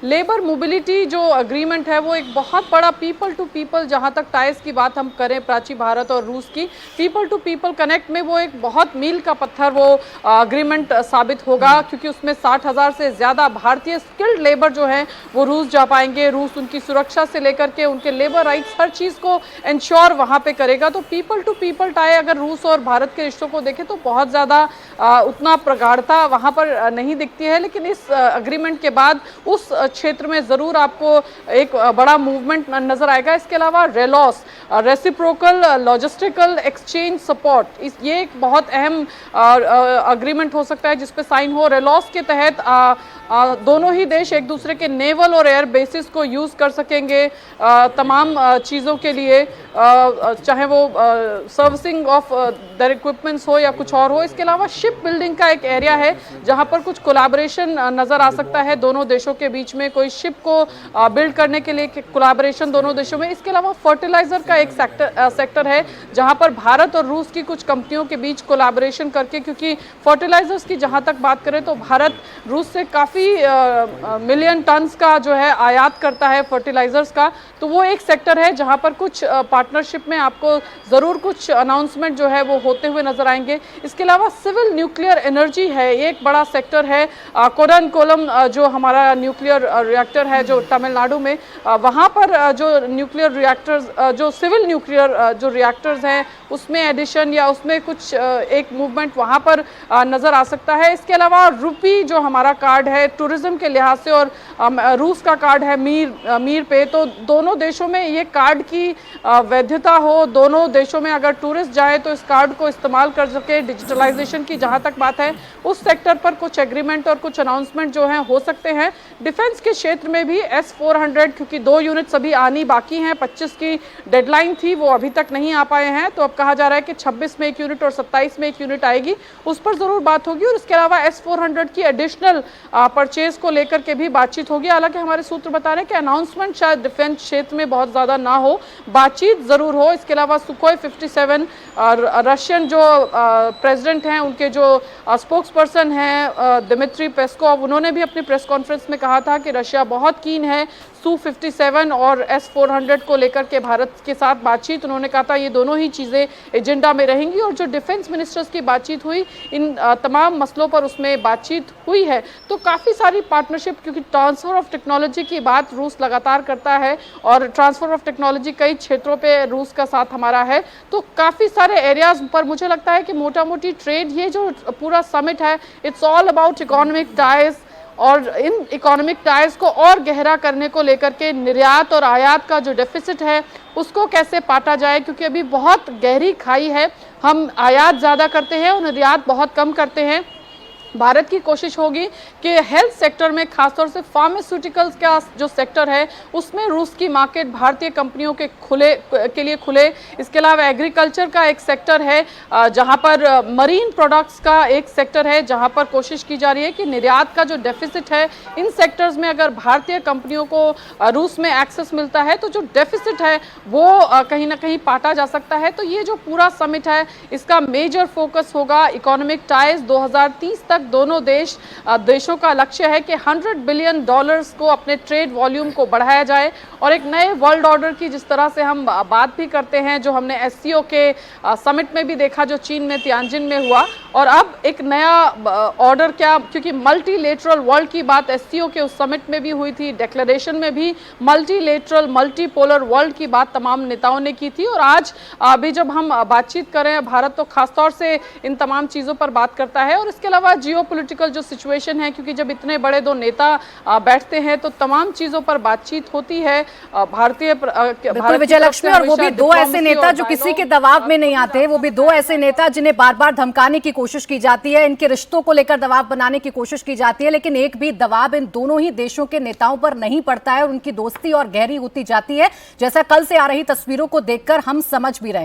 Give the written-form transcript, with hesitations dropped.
Labour mobility जो agreement है वो एक बहुत बड़ा पीपल टू पीपल, जहां तक टाइज की बात हम करें प्राची भारत और रूस की, पीपल टू पीपल कनेक्ट में वो एक बहुत मील का पत्थर वो अग्रीमेंट साबित होगा, क्योंकि उसमें 60,000 से ज़्यादा भारतीय स्किल्ड लेबर जो है वो रूस जा पाएंगे। रूस उनकी सुरक्षा से लेकर के उनके लेबर राइट्स हर चीज़ को इंश्योर वहाँ पे करेगा। तो पीपल टू पीपल टाई अगर रूस और भारत के रिश्तों को देखें तो बहुत ज़्यादा उतना प्रगाढ़ता वहाँ पर नहीं दिखती है, लेकिन इस अग्रीमेंट के बाद उस क्षेत्र में ज़रूर आपको एक बड़ा मूवमेंट नज़र आएगा। इसके अलावा रेलॉस, रेसिप्रोकल लॉजिस्टिकल एक्सचेंज सपोर्ट, ये एक बहुत अहम अग्रीमेंट हो सकता है जिस पे साइन हो। रेलॉस के तहत दोनों ही देश एक दूसरे के नेवल और एयर बेसिस को यूज़ कर सकेंगे तमाम चीज़ों के लिए, चाहे वो सर्विसिंग ऑफ देयर इक्विपमेंट्स हो या कुछ और हो। इसके अलावा शिप बिल्डिंग का एक एरिया है जहां पर कुछ कोलैबोरेशन नज़र आ सकता है दोनों देशों के बीच में, कोई शिप को बिल्ड करने के लिए कोलैबोरेशन दोनों देशों में। इसके अलावा फर्टिलाइजर का एक सेक्टर है जहां पर भारत और रूस की कुछ कंपनियों के बीच कोलैबोरेशन करके, क्योंकि फर्टिलाइजर्स की जहां तक बात करें तो भारत रूस से काफ़ी मिलियन टन्स का जो है आयात करता है फर्टिलाइजर्स का, तो वो एक सेक्टर है जहां पर कुछ पार्टनरशिप में आपको ज़रूर कुछ अनाउंसमेंट जो है वो होते हुए नजर आएंगे। इसके अलावा सिविल न्यूक्लियर एनर्जी है, ये एक बड़ा सेक्टर है। कोडनकोलम जो हमारा न्यूक्लियर रिएक्टर है जो तमिलनाडु में, वहाँ पर जो न्यूक्लियर रिएक्टर्स, जो सिविल न्यूक्लियर जो रिएक्टर्स हैं उसमें एडिशन या उसमें कुछ एक मूवमेंट वहाँ पर नज़र आ सकता है। इसके अलावा रुपी जो हमारा कार्ड है टूरिज्म के लिहाज से, और रूस का कार्ड है मीर पे, तो दोनों देशों में ये कार्ड की वैधता हो, दोनों देशों में अगर टूरिस्ट जाए तो इस कार्ड को इस्तेमाल कर सके। डिजिटलाइजेशन की जहां तक बात है उस सेक्टर पर कुछ एग्रीमेंट और कुछ अनाउंसमेंट जो हैं हो सकते हैं। डिफेंस के क्षेत्र में भी S-400, क्योंकि 2 यूनिट्स अभी आनी बाकी हैं, 25 की डेडलाइन थी, वो अभी तक नहीं आ पाए हैं, तो अब कहा जा रहा है कि 26 में 1 यूनिट और 27 में 1 यूनिट आएगी, उस पर ज़रूर बात होगी। और इसके अलावा S-400 की एडिशनल परचेज को लेकर के भी बातचीत होगी। हालांकि हमारे सूत्र बता रहे हैं कि अनाउंसमेंट शायद डिफेंस क्षेत्र में बहुत ज़्यादा ना हो, बातचीत ज़रूर हो। इसके अलावा सुखोई 57 रशियन जो प्रेसिडेंट हैं, उनके जो स्पोक्स पर्सन हैं दिमित्री पेस्कोव, उन्होंने भी अपनी प्रेस कॉन्फ्रेंस में कहा था कि रशिया बहुत कीन है Su-57 और S-400 को लेकर के भारत के साथ बातचीत। उन्होंने कहा था ये दोनों ही चीज़ें एजेंडा में रहेंगी, और जो डिफेंस मिनिस्टर्स की बातचीत हुई इन तमाम मसलों पर उसमें बातचीत हुई है। तो काफ़ी सारी पार्टनरशिप, क्योंकि ट्रांसफ़र ऑफ टेक्नोलॉजी की बात रूस लगातार करता है और ट्रांसफ़र ऑफ टेक्नोलॉजी कई क्षेत्रों पर रूस का साथ हमारा है, तो काफ़ी सारे एरियाज़ पर मुझे लगता है कि मोटा मोटी ट्रेड, ये जो पूरा समिट है it's all about economic ties, और इन इकोनॉमिक टाइज को और गहरा करने को लेकर के निर्यात और आयात का जो डेफिसिट है उसको कैसे पाटा जाए, क्योंकि अभी बहुत गहरी खाई है। हम आयात ज़्यादा करते हैं और निर्यात बहुत कम करते हैं। भारत की कोशिश होगी कि हेल्थ सेक्टर में, खासतौर से फार्मास्यूटिकल्स का जो सेक्टर है उसमें रूस की मार्केट भारतीय कंपनियों के लिए खुले। इसके अलावा एग्रीकल्चर का एक सेक्टर है, जहां पर मरीन प्रोडक्ट्स का एक सेक्टर है, जहां पर कोशिश की जा रही है कि निर्यात का जो डेफिसिट है इन सेक्टर्स में अगर भारतीय कंपनियों को रूस में एक्सेस मिलता है तो जो डेफिसिट है वो कहीं ना कहीं पाटा जा सकता है। तो ये जो पूरा समिट है इसका मेजर फोकस होगा इकोनॉमिक टाइज। 2030 तक दोनों देशों का लक्ष्य है कि $100 बिलियन को अपने ट्रेड वॉल्यूम को बढ़ाया जाए, और एक नए वर्ल्ड ऑर्डर की जिस तरह से हम बात भी करते हैं, जो हमने SCO के समिट में भी देखा जो चीन में तियानजिन में हुआ, और अब एक नया ऑर्डर, क्या, क्योंकि मल्टीलेटरल वर्ल्ड की बात SCO के उस समिट में भी हुई थी, डिक्लेरेशन में भी मल्टीलेटरल मल्टीपोलर वर्ल्ड की बात तमाम नेताओं ने की थी। और आज अभी जब हम बातचीत कर रहे हैं, भारत तो खासतौर से इन तमाम चीज़ों पर बात करता है। और इसके अलावा जियोपॉलिटिकल जो सिचुएशन है, क्योंकि जब इतने बड़े 2 नेता बैठते हैं तो तमाम चीजों पर बातचीत होती है। बिल्कुल विजयलक्ष्मी, और वो भी 2 ऐसे नेता जो किसी के दबाव में नहीं आते, वो भी 2 ऐसे नेता जिन्हें बार बार धमकाने की कोशिश की जाती है, इनके रिश्तों को लेकर दबाव बनाने की कोशिश की जाती है, लेकिन एक भी दबाव इन दोनों ही देशों के नेताओं पर नहीं पड़ता है और उनकी दोस्ती और गहरी होती जाती है, जैसा कल से आ रही तस्वीरों को देखकर हम समझ भी रहे हैं।